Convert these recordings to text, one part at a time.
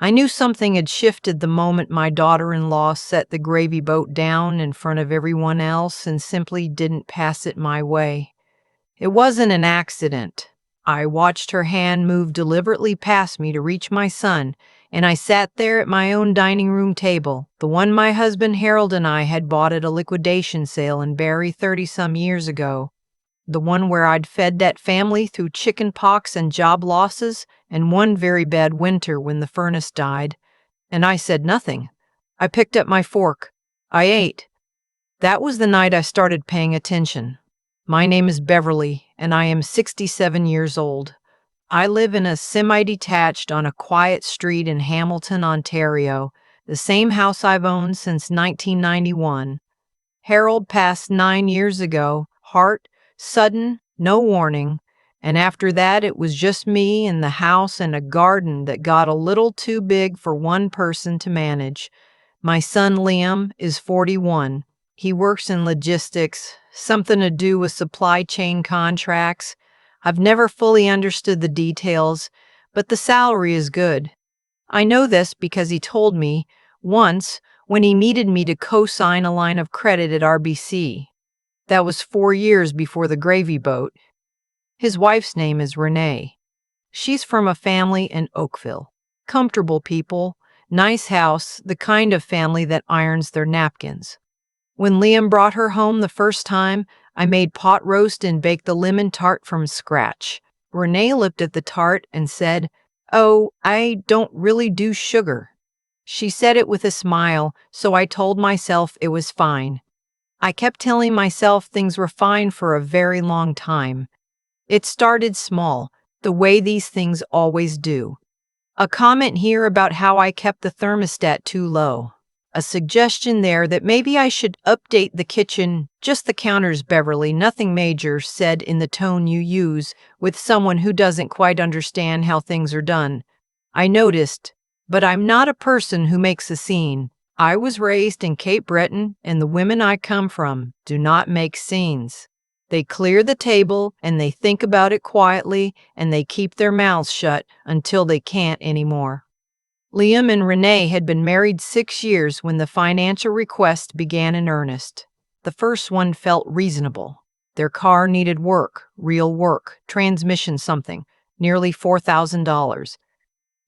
I knew something had shifted the moment my daughter-in-law set the gravy boat down in front of everyone else and simply didn't pass it my way. It wasn't an accident. I watched her hand move deliberately past me to reach my son, and I sat there at my own dining room table, the one my husband Harold and I had bought at a liquidation sale in Barrie 30-some years ago. The one where I'd fed that family through chicken pox and job losses and one very bad winter when the furnace died. And I said nothing. I picked up my fork. I ate. That was the night I started paying attention. My name is Beverly, and I am 67 years old. I live in a semi-detached on a quiet street in Hamilton, Ontario, the same house I've owned since 1991. Harold passed 9 years ago, heart, sudden, no warning, and after that it was just me and the house and a garden that got a little too big for one person to manage. My son Liam is 41. He works in logistics, something to do with supply chain contracts. I've never fully understood the details, but the salary is good. I know this because he told me once when he needed me to co-sign a line of credit at RBC. That was 4 years before the gravy boat. His wife's name is Renee. She's from a family in Oakville. Comfortable people, nice house, the kind of family that irons their napkins. When Liam brought her home the first time, I made pot roast and baked the lemon tart from scratch. Renee looked at the tart and said, "Oh, I don't really do sugar." She said it with a smile, so I told myself it was fine. I kept telling myself things were fine for a very long time. It started small, the way these things always do. A comment here about how I kept the thermostat too low. A suggestion there that maybe I should update the kitchen, just the counters, Beverly, nothing major, said in the tone you use with someone who doesn't quite understand how things are done. I noticed, but I'm not a person who makes a scene. I was raised in Cape Breton, and the women I come from do not make scenes. They clear the table, and they think about it quietly, and they keep their mouths shut until they can't anymore. Liam and Renee had been married 6 years when the financial request began in earnest. The first one felt reasonable. Their car needed work, real work, transmission something, nearly $4,000.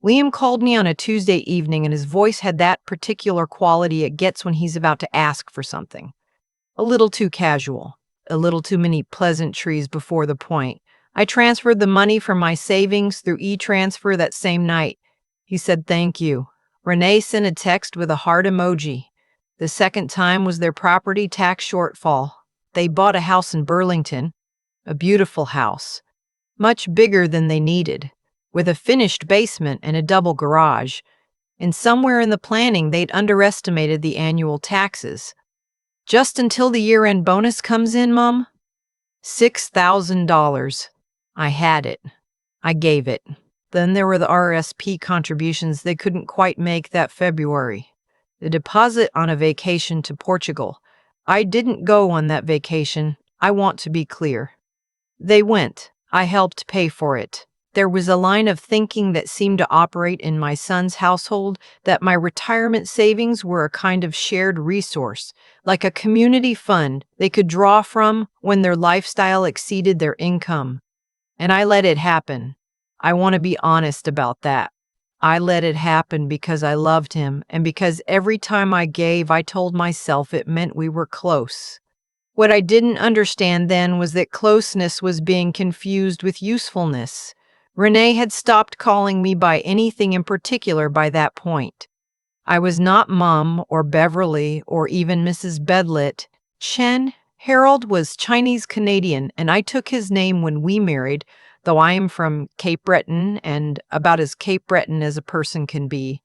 Liam called me on a Tuesday evening, and his voice had that particular quality it gets when he's about to ask for something. A little too casual, a little too many pleasantries before the point. I transferred the money from my savings through e-transfer that same night. He said thank you. Renee sent a text with a heart emoji. The second time was their property tax shortfall. They bought a house in Burlington, a beautiful house, much bigger than they needed, with a finished basement and a double garage. And somewhere in the planning, they'd underestimated the annual taxes. Just until the year-end bonus comes in, Mom? $6,000. I had it. I gave it. Then there were the RSP contributions they couldn't quite make that February. The deposit on a vacation to Portugal. I didn't go on that vacation. I want to be clear. They went. I helped pay for it. There was a line of thinking that seemed to operate in my son's household that my retirement savings were a kind of shared resource, like a community fund they could draw from when their lifestyle exceeded their income. And I let it happen. I want to be honest about that. I let it happen because I loved him, and because every time I gave, I told myself it meant we were close. What I didn't understand then was that closeness was being confused with usefulness. Renee had stopped calling me by anything in particular by that point. I was not Mom or Beverly or even Mrs. Bedlett. Chen Harold was Chinese-Canadian, and I took his name when we married, though I am from Cape Breton and about as Cape Breton as a person can be.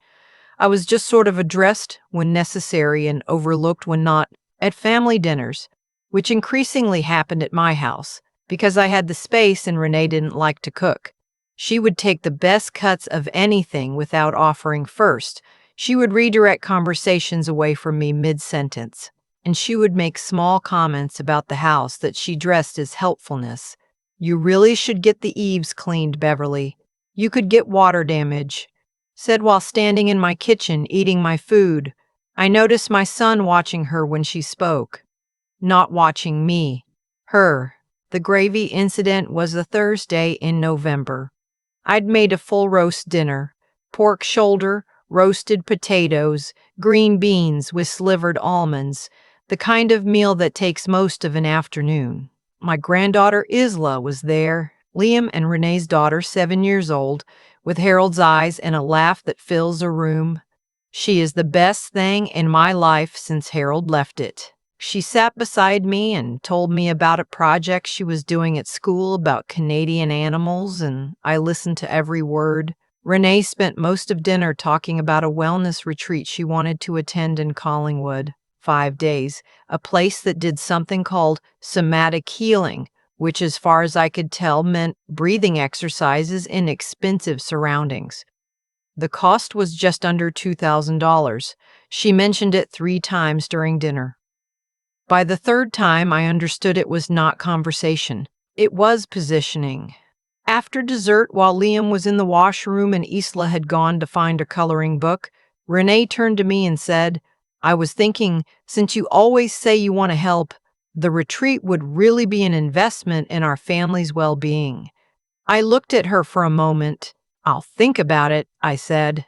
I was just sort of addressed when necessary and overlooked when not, at family dinners, which increasingly happened at my house, because I had the space and Renee didn't like to cook. She would take the best cuts of anything without offering first. She would redirect conversations away from me mid-sentence, and she would make small comments about the house that she dressed as helpfulness. "You really should get the eaves cleaned, Beverly. You could get water damage." said while standing in my kitchen eating my food. I noticed my son watching her when she spoke. Not watching me. Her. The gravy incident was a Thursday in November. I'd made a full roast dinner. Pork shoulder, roasted potatoes, green beans with slivered almonds. The kind of meal that takes most of an afternoon. My granddaughter Isla was there, Liam and Renee's daughter, 7 years old, with Harold's eyes and a laugh that fills a room. She is the best thing in my life since Harold left it. She sat beside me and told me about a project she was doing at school about Canadian animals, and I listened to every word. Renee spent most of dinner talking about a wellness retreat she wanted to attend in Collingwood, 5 days, a place that did something called somatic healing, which, as far as I could tell, meant breathing exercises in expensive surroundings. The cost was just under $2,000. She mentioned it 3 times during dinner. By the third time, I understood it was not conversation. It was positioning. After dessert, while Liam was in the washroom and Isla had gone to find a coloring book, Renee turned to me and said, I was thinking, since you always say you want to help, the retreat would really be an investment in our family's well-being. I looked at her for a moment. I'll think about it, I said.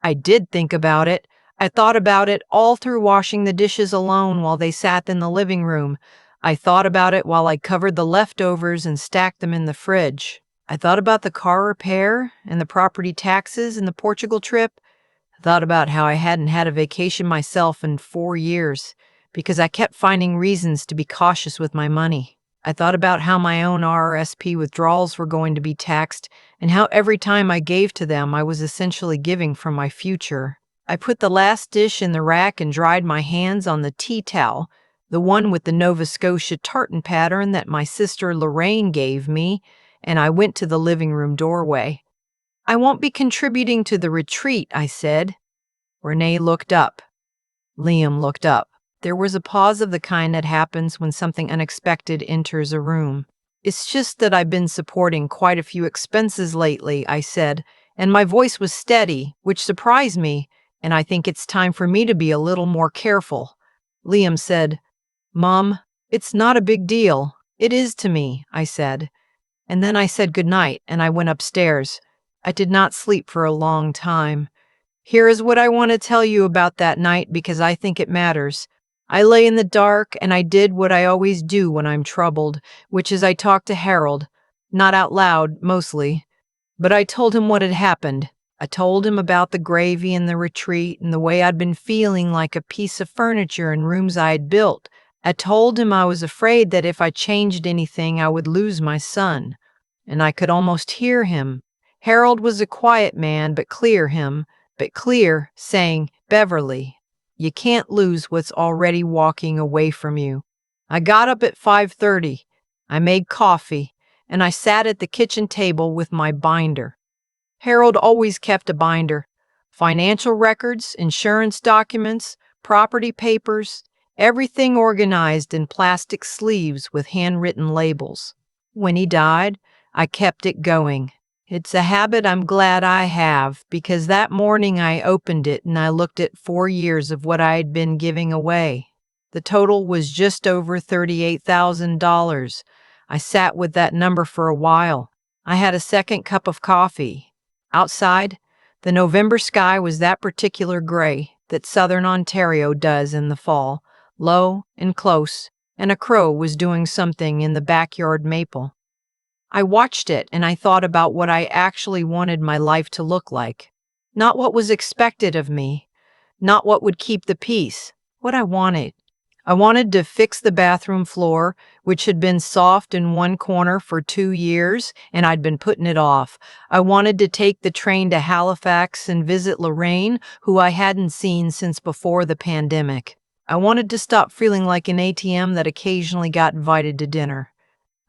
I did think about it. I thought about it all through washing the dishes alone while they sat in the living room. I thought about it while I covered the leftovers and stacked them in the fridge. I thought about the car repair and the property taxes and the Portugal trip. I thought about how I hadn't had a vacation myself in 4 years because I kept finding reasons to be cautious with my money. I thought about how my own RRSP withdrawals were going to be taxed and how every time I gave to them, I was essentially giving from my future. I put the last dish in the rack and dried my hands on the tea towel, the one with the Nova Scotia tartan pattern that my sister Lorraine gave me, and I went to the living room doorway. I won't be contributing to the retreat, I said. Renee looked up. Liam looked up. There was a pause of the kind that happens when something unexpected enters a room. It's just that I've been supporting quite a few expenses lately, I said, and my voice was steady, which surprised me, and I think it's time for me to be a little more careful. Liam said, Mom, it's not a big deal. It is to me, I said. And then I said goodnight, and I went upstairs. I did not sleep for a long time. Here is what I want to tell you about that night because I think it matters. I lay in the dark, and I did what I always do when I'm troubled, which is I talked to Harold. Not out loud, mostly. But I told him what had happened. I told him about the gravy and the retreat and the way I'd been feeling like a piece of furniture in rooms I had built. I told him I was afraid that if I changed anything, I would lose my son. And I could almost hear him. Harold was a quiet man, but clear, saying, Beverly, you can't lose what's already walking away from you. I got up at 5:30. I made coffee, and I sat at the kitchen table with my binder. Harold always kept a binder. Financial records, insurance documents, property papers, everything organized in plastic sleeves with handwritten labels. When he died, I kept it going. It's a habit I'm glad I have, because that morning I opened it and I looked at 4 years of what I had been giving away. The total was just over $38,000. I sat with that number for a while. I had a second cup of coffee. Outside, the November sky was that particular gray that southern Ontario does in the fall, low and close, and a crow was doing something in the backyard maple. I watched it and I thought about what I actually wanted my life to look like. Not what was expected of me, not what would keep the peace, what I wanted. I wanted to fix the bathroom floor, which had been soft in one corner for 2 years, and I'd been putting it off. I wanted to take the train to Halifax and visit Lorraine, who I hadn't seen since before the pandemic. I wanted to stop feeling like an ATM that occasionally got invited to dinner.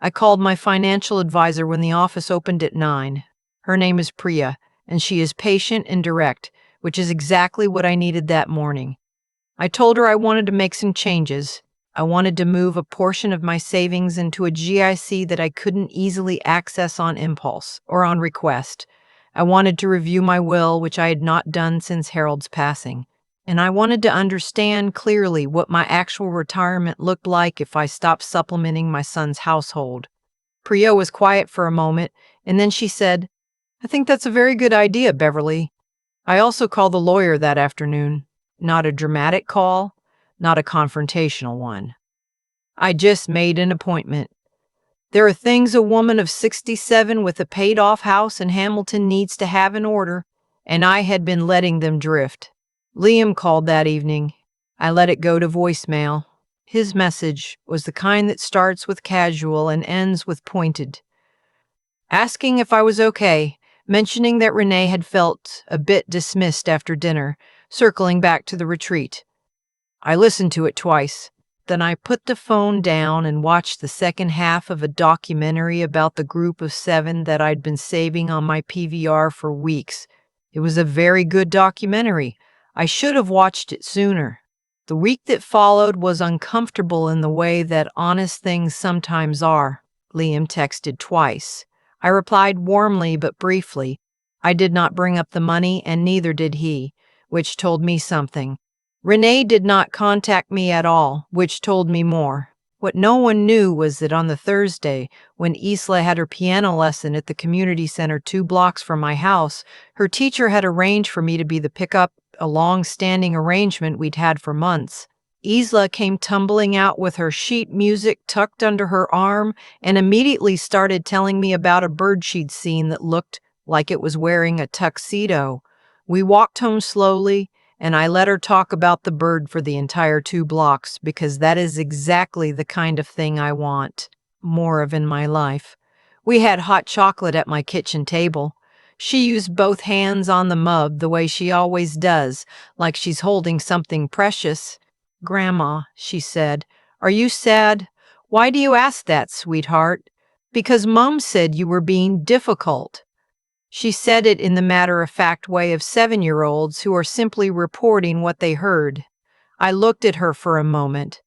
I called my financial advisor when the office opened at 9. Her name is Priya, and she is patient and direct, which is exactly what I needed that morning. I told her I wanted to make some changes. I wanted to move a portion of my savings into a GIC that I couldn't easily access on impulse or on request. I wanted to review my will, which I had not done since Harold's passing. And I wanted to understand clearly what my actual retirement looked like if I stopped supplementing my son's household. Priya was quiet for a moment, and then she said, "I think that's a very good idea, Beverly. I also called the lawyer that afternoon. Not a dramatic call, not a confrontational one. I just made an appointment. There are things a woman of 67 with a paid-off house in Hamilton needs to have in order, and I had been letting them drift." Liam called that evening. I let it go to voicemail. His message was the kind that starts with casual and ends with pointed. Asking if I was okay, mentioning that Renee had felt a bit dismissed after dinner, circling back to the retreat. I listened to it twice. Then I put the phone down and watched the second half of a documentary about the group of 7 that I'd been saving on my PVR for weeks. It was a very good documentary. I should have watched it sooner. The week that followed was uncomfortable in the way that honest things sometimes are. Liam texted twice. I replied warmly but briefly. I did not bring up the money, and neither did he, which told me something. Renee did not contact me at all, which told me more. What no one knew was that on the Thursday, when Isla had her piano lesson at the community center 2 blocks from my house, her teacher had arranged for me to be the pickup, a long-standing arrangement we'd had for months. Isla came tumbling out with her sheet music tucked under her arm and immediately started telling me about a bird she'd seen that looked like it was wearing a tuxedo. We walked home slowly, and I let her talk about the bird for the entire 2 blocks because that is exactly the kind of thing I want more of in my life. We had hot chocolate at my kitchen table. She used both hands on the mug the way she always does, like she's holding something precious. "Grandma," she said, "are you sad? Why do you ask that, sweetheart?" "Because Mom said you were being difficult." She said it in the matter-of-fact way of 7-year-olds who are simply reporting what they heard. I looked at her for a moment.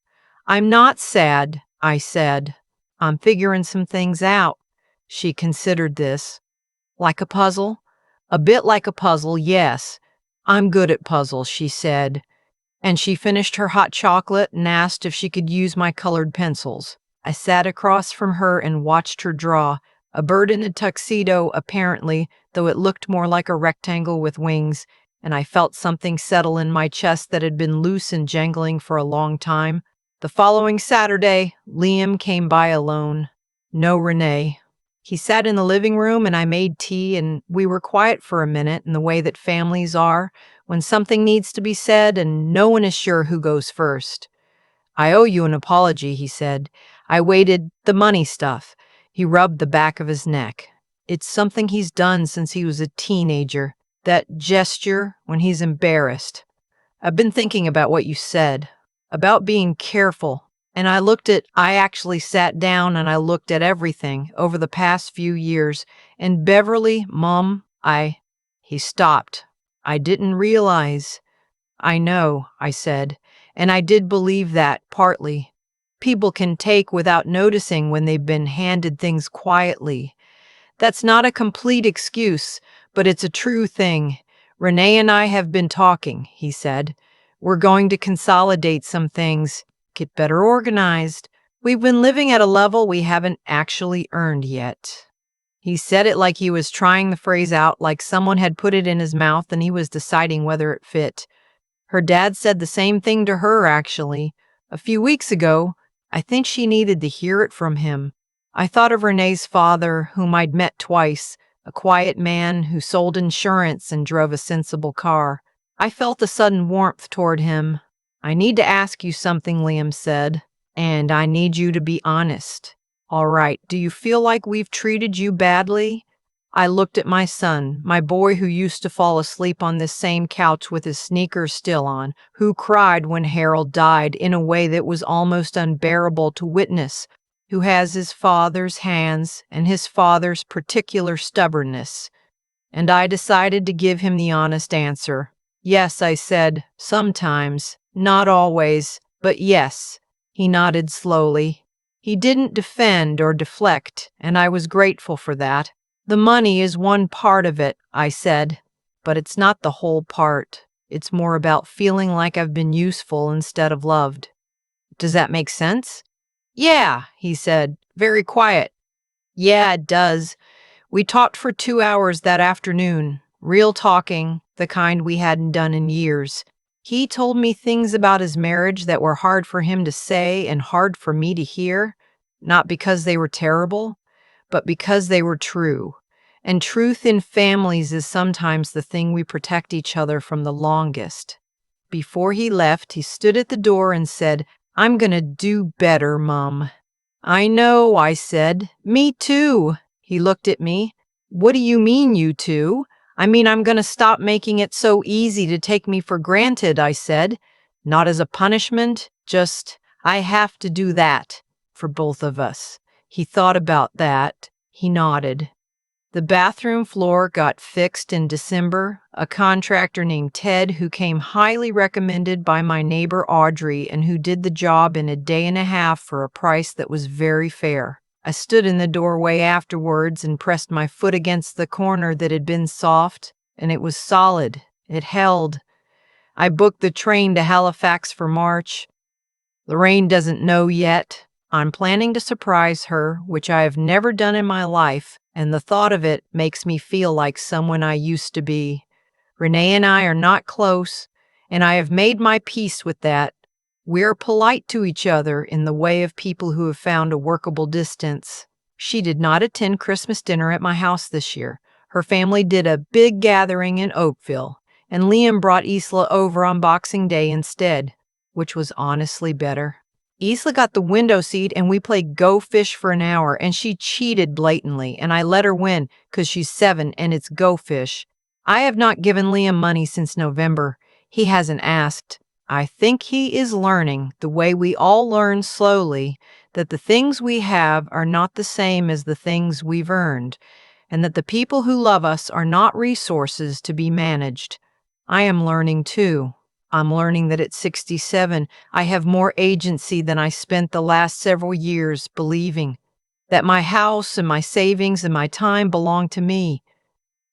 "I'm not sad," I said. "I'm figuring some things out." She considered this. "Like a puzzle?" "A bit like a puzzle, yes. I'm good at puzzles," she said. And she finished her hot chocolate and asked if she could use my colored pencils. I sat across from her and watched her draw. A bird in a tuxedo, apparently, though it looked more like a rectangle with wings, and I felt something settle in my chest that had been loose and jangling for a long time. The following Saturday, Liam came by alone. No Renee. He sat in the living room and I made tea, and we were quiet for a minute in the way that families are, when something needs to be said and no one is sure who goes first. "I owe you an apology," he said. "I waited the money stuff." He rubbed the back of his neck. "It's something he's done since he was a teenager. That gesture when he's embarrassed. I've been thinking about what you said, about being careful, and I actually sat down and I looked at everything over the past few years, and Beverly, Mom, He stopped. "I didn't realize." "I know," I said, "and I did believe that, partly. People can take without noticing when they've been handed things quietly. That's not a complete excuse, but it's a true thing. Renee and I have been talking," he said. "We're going to consolidate some things, get better organized. We've been living at a level we haven't actually earned yet." He said it like he was trying the phrase out, like someone had put it in his mouth and he was deciding whether it fit. Her dad said the same thing to her, actually. A few weeks ago, I think she needed to hear it from him. I thought of Renee's father, whom I'd met twice, a quiet man who sold insurance and drove a sensible car. I felt a sudden warmth toward him. "I need to ask you something," Liam said, "and I need you to be honest. All right, do you feel like we've treated you badly?" I looked at my son, my boy who used to fall asleep on this same couch with his sneakers still on, who cried when Harold died in a way that was almost unbearable to witness, who has his father's hands and his father's particular stubbornness. And I decided to give him the honest answer. "Yes," I said, "sometimes, not always, but yes." He nodded slowly. He didn't defend or deflect, and I was grateful for that. The money is one part of it, I said, but it's not the whole part. It's more about feeling like I've been useful instead of loved. Does that make sense? Yeah, he said, very quiet. Yeah, it does. We talked for 2 hours that afternoon, real talking, the kind we hadn't done in years. He told me things about his marriage that were hard for him to say and hard for me to hear, not because they were terrible, but because they were true. And truth in families is sometimes the thing we protect each other from the longest. Before he left, he stood at the door and said, "I'm gonna do better, Mum." "I know," I said. "Me too." He looked at me. "What do you mean, you two?" "I mean, I'm gonna stop making it so easy to take me for granted," I said. "Not as a punishment, just, I have to do that for both of us." He thought about that. He nodded. The bathroom floor got fixed in December. A contractor named Ted, who came highly recommended by my neighbor Audrey and who did the job in a day and a half for a price that was very fair. I stood in the doorway afterwards and pressed my foot against the corner that had been soft, and it was solid. It held. I booked the train to Halifax for March. Lorraine doesn't know yet. I'm planning to surprise her, which I have never done in my life, and the thought of it makes me feel like someone I used to be. Renee and I are not close, and I have made my peace with that. We're polite to each other in the way of people who have found a workable distance. She did not attend Christmas dinner at my house this year. Her family did a big gathering in Oakville, and Liam brought Isla over on Boxing Day instead, which was honestly better. Isla got the window seat and we played Go Fish for an hour, and she cheated blatantly, and I let her win because she's 7 and it's Go Fish. I have not given Liam money since November. He hasn't asked. I think he is learning, the way we all learn slowly, that the things we have are not the same as the things we've earned, and that the people who love us are not resources to be managed. I am learning too. I'm learning that at 67, I have more agency than I spent the last several years believing, that my house and my savings and my time belong to me,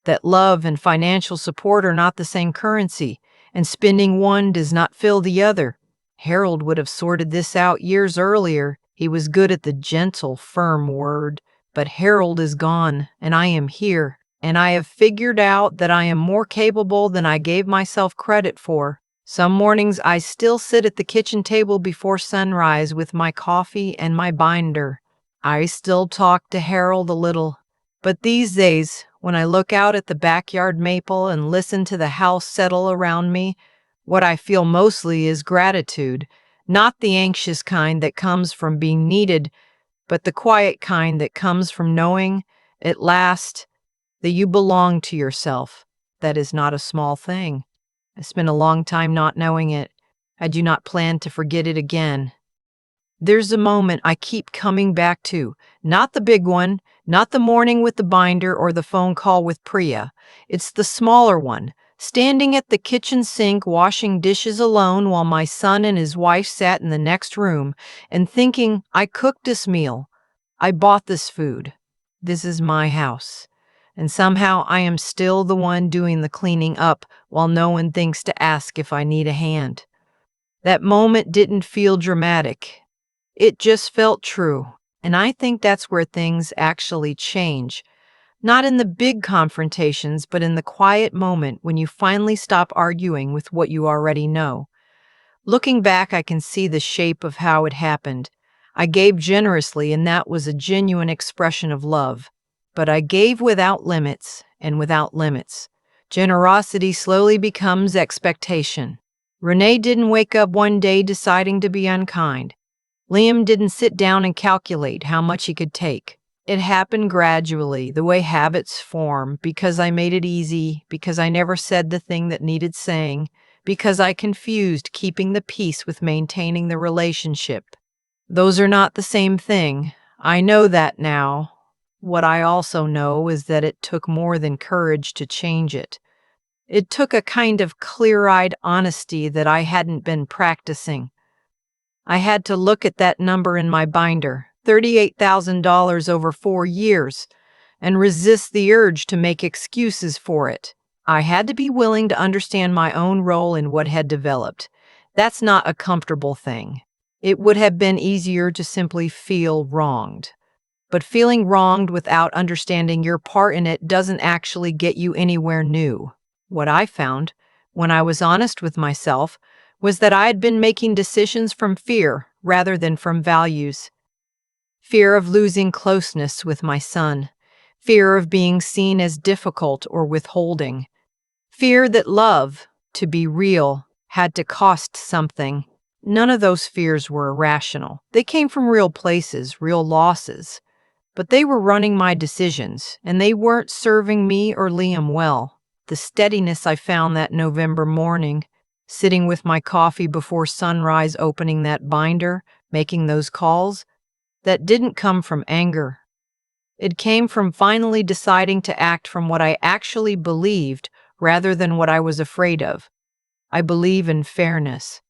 that love and financial support are not the same currency, and spending one does not fill the other. Harold would have sorted this out years earlier. He was good at the gentle, firm word. But Harold is gone, and I am here, and I have figured out that I am more capable than I gave myself credit for. Some mornings I still sit at the kitchen table before sunrise with my coffee and my binder. I still talk to Harold a little. But these days, when I look out at the backyard maple and listen to the house settle around me, what I feel mostly is gratitude, not the anxious kind that comes from being needed, but the quiet kind that comes from knowing, at last, that you belong to yourself. That is not a small thing. I spent a long time not knowing it. I do not plan to forget it again. There's a moment I keep coming back to, not the big one, not the morning with the binder or the phone call with Priya. It's the smaller one, standing at the kitchen sink washing dishes alone while my son and his wife sat in the next room, and thinking, I cooked this meal. I bought this food. This is my house. And somehow I am still the one doing the cleaning up while no one thinks to ask if I need a hand. That moment didn't feel dramatic. It just felt true. And I think that's where things actually change. Not in the big confrontations, but in the quiet moment when you finally stop arguing with what you already know. Looking back, I can see the shape of how it happened. I gave generously, and that was a genuine expression of love. But I gave without limits, and without limits. Generosity slowly becomes expectation. Renee didn't wake up one day deciding to be unkind. Liam didn't sit down and calculate how much he could take. It happened gradually, the way habits form, because I made it easy, because I never said the thing that needed saying, because I confused keeping the peace with maintaining the relationship. Those are not the same thing. I know that now. What I also know is that it took more than courage to change it. It took a kind of clear-eyed honesty that I hadn't been practicing. I had to look at that number in my binder, $38,000 over 4 years. and resist the urge to make excuses for it. I had to be willing to understand my own role in what had developed. That's not a comfortable thing. It would have been easier to simply feel wronged. But feeling wronged without understanding your part in it doesn't actually get you anywhere new. What I found, when I was honest with myself, was that I had been making decisions from fear rather than from values. Fear of losing closeness with my son. Fear of being seen as difficult or withholding. Fear that love, to be real, had to cost something. None of those fears were irrational. They came from real places, real losses. But they were running my decisions, and they weren't serving me or Liam well. The steadiness I found that November morning, sitting with my coffee before sunrise, opening that binder, making those calls, that didn't come from anger. It came from finally deciding to act from what I actually believed rather than what I was afraid of. I believe in fairness.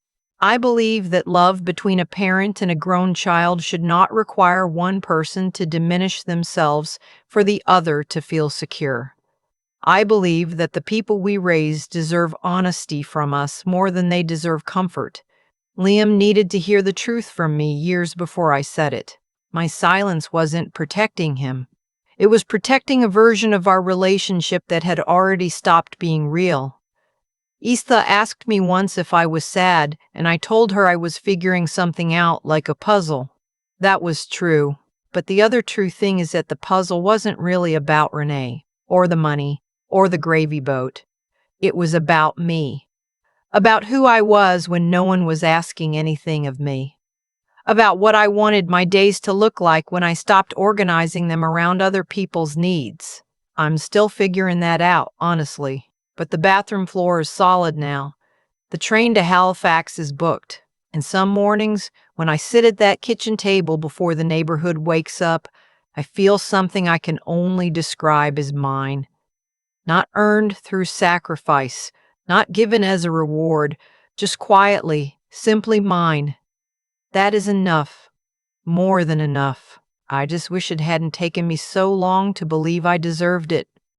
I believe that love between a parent and a grown child should not require one person to diminish themselves for the other to feel secure. I believe that the people we raise deserve honesty from us more than they deserve comfort. Liam needed to hear the truth from me years before I said it. My silence wasn't protecting him. It was protecting a version of our relationship that had already stopped being real. Istha asked me once if I was sad, and I told her I was figuring something out like a puzzle. That was true, but the other true thing is that the puzzle wasn't really about Renee, or the money, or the gravy boat. It was about me. About who I was when no one was asking anything of me. About what I wanted my days to look like when I stopped organizing them around other people's needs. I'm still figuring that out, honestly. But the bathroom floor is solid now. The train to Halifax is booked. And some mornings, when I sit at that kitchen table before the neighborhood wakes up, I feel something I can only describe as mine. Not earned through sacrifice, not given as a reward, just quietly, simply mine. That is enough. More than enough. I just wish it hadn't taken me so long to believe I deserved it.